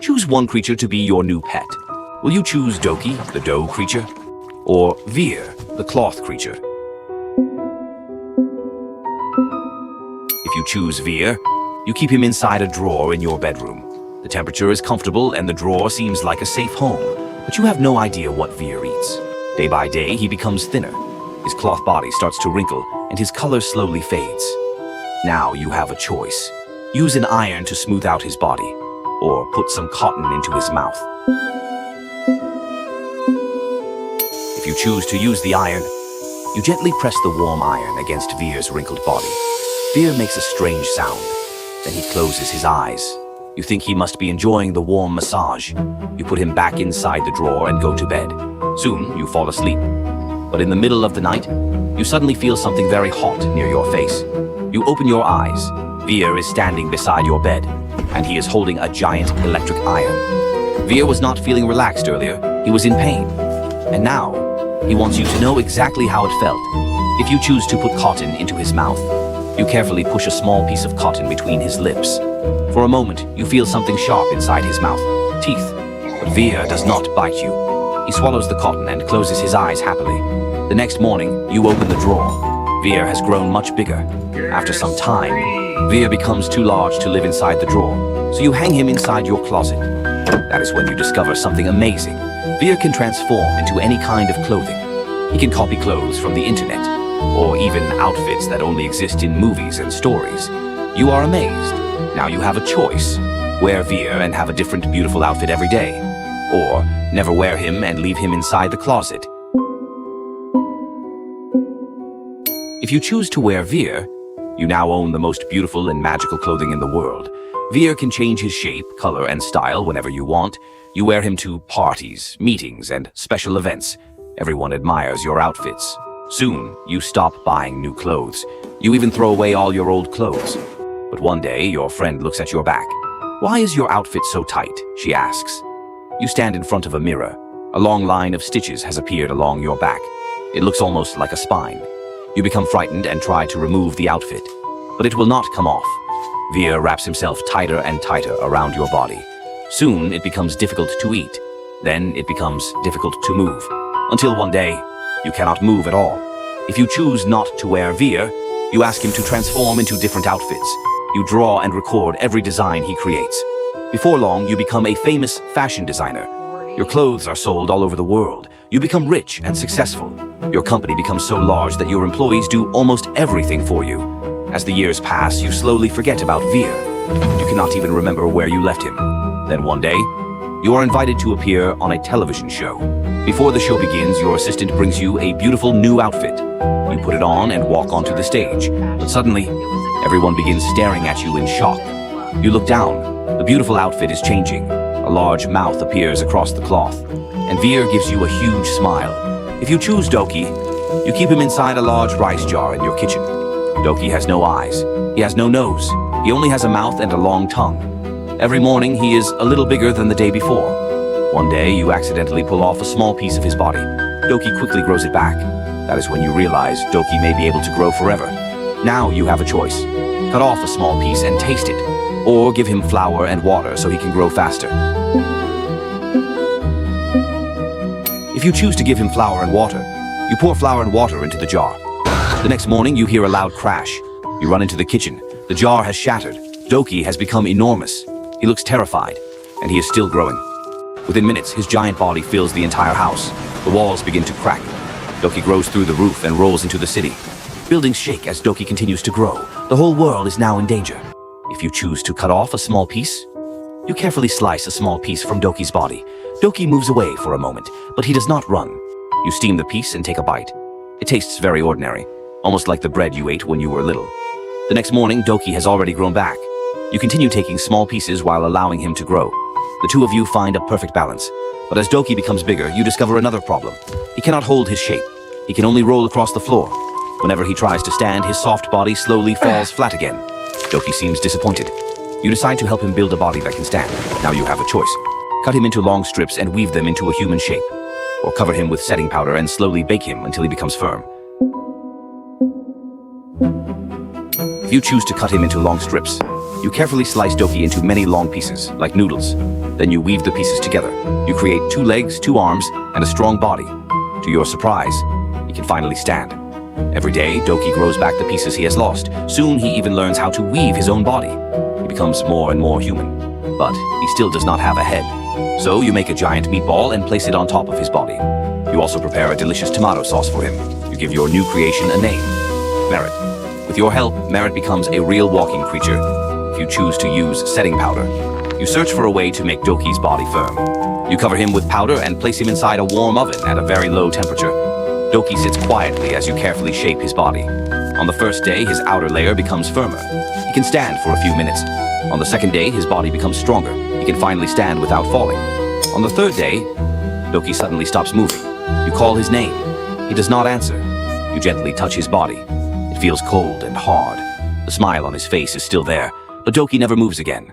Choose one creature to be your new pet. Will you choose Doki, the dough creature? Or Veer, the cloth creature? If you choose Veer, you keep him inside a drawer in your bedroom. The temperature is comfortable and the drawer seems like a safe home, but you have no idea what Veer eats. Day by day, he becomes thinner. His cloth body starts to wrinkle and his color slowly fades. Now you have a choice. Use an iron to smooth out his body, or put some cotton into his mouth. If you choose to use the iron, you gently press the warm iron against Veer's wrinkled body. Veer makes a strange sound. Then he closes his eyes. You think he must be enjoying the warm massage. You put him back inside the drawer and go to bed. Soon, you fall asleep. But in the middle of the night, you suddenly feel something very hot near your face. You open your eyes. Veer is standing beside your bed, and he is holding a giant electric iron. Veer was not feeling relaxed earlier. He was in pain. And now, he wants you to know exactly how it felt. If you choose to put cotton into his mouth, you carefully push a small piece of cotton between his lips. For a moment, you feel something sharp inside his mouth, teeth. But Veer does not bite you. He swallows the cotton and closes his eyes happily. The next morning, you open the drawer. Veer has grown much bigger. After some time, Veer becomes too large to live inside the drawer, so you hang him inside your closet. That is when you discover something amazing. Veer can transform into any kind of clothing. He can copy clothes from the internet, or even outfits that only exist in movies and stories. You are amazed. Now you have a choice. Wear Veer and have a different beautiful outfit every day. Or never wear him and leave him inside the closet. If you choose to wear Veer, you now own the most beautiful and magical clothing in the world. Veer can change his shape, color, and style whenever you want. You wear him to parties, meetings, and special events. Everyone admires your outfits. Soon, you stop buying new clothes. You even throw away all your old clothes. But one day, your friend looks at your back. "Why is your outfit so tight?" she asks. You stand in front of a mirror. A long line of stitches has appeared along your back. It looks almost like a spine. You become frightened and try to remove the outfit, but it will not come off. Veer wraps himself tighter and tighter around your body. Soon, it becomes difficult to eat. Then it becomes difficult to move. Until one day, you cannot move at all. If you choose not to wear Veer, you ask him to transform into different outfits. You draw and record every design he creates. Before long, you become a famous fashion designer. Your clothes are sold all over the world. You become rich and successful. Your company becomes so large that your employees do almost everything for you. As the years pass, you slowly forget about Veer. You cannot even remember where you left him. Then one day, you are invited to appear on a television show. Before the show begins, your assistant brings you a beautiful new outfit. You put it on and walk onto the stage. But suddenly, everyone begins staring at you in shock. You look down. The beautiful outfit is changing. A large mouth appears across the cloth, and Veer gives you a huge smile. If you choose Doki, you keep him inside a large rice jar in your kitchen. Doki has no eyes. He has no nose. He only has a mouth and a long tongue. Every morning, he is a little bigger than the day before. One day, you accidentally pull off a small piece of his body. Doki quickly grows it back. That is when you realize Doki may be able to grow forever. Now you have a choice. Cut off a small piece and taste it, or give him flour and water so he can grow faster. If you choose to give him flour and water, you pour flour and water into the jar. The next morning, you hear a loud crash. You run into the kitchen. The jar has shattered. Doki has become enormous. He looks terrified, and he is still growing. Within minutes, his giant body fills the entire house. The walls begin to crack. Doki grows through the roof and rolls into the city. Buildings shake as Doki continues to grow. The whole world is now in danger. If you choose to cut off a small piece, you carefully slice a small piece from Doki's body. Doki moves away for a moment, but he does not run. You steam the piece and take a bite. It tastes very ordinary, almost like the bread you ate when you were little. The next morning, Doki has already grown back. You continue taking small pieces while allowing him to grow. The two of you find a perfect balance. But as Doki becomes bigger, you discover another problem. He cannot hold his shape. He can only roll across the floor. Whenever he tries to stand, his soft body slowly falls flat again. Doki seems disappointed. You decide to help him build a body that can stand. Now you have a choice. Cut him into long strips and weave them into a human shape. Or cover him with setting powder and slowly bake him until he becomes firm. If you choose to cut him into long strips, You carefully slice Doki into many long pieces, like noodles. Then you weave the pieces together. You create 2 legs, 2 arms, and a strong body. To your surprise, he can finally stand. Every day, Doki grows back the pieces he has lost. Soon he even learns how to weave his own body. He becomes more and more human. But he still does not have a head. So you make a giant meatball and place it on top of his body. You also prepare a delicious tomato sauce for him. You give your new creation a name, Merit. With your help, Merit becomes a real walking creature. If you choose to use setting powder, you search for a way to make Doki's body firm. You cover him with powder and place him inside a warm oven at a very low temperature. Doki sits quietly as you carefully shape his body. On the first day, his outer layer becomes firmer. He can stand for a few minutes. On the second day, his body becomes stronger. He can finally stand without falling. On the third day, Doki suddenly stops moving. You call his name. He does not answer. You gently touch his body. It feels cold and hard. The smile on his face is still there, but Doki never moves again.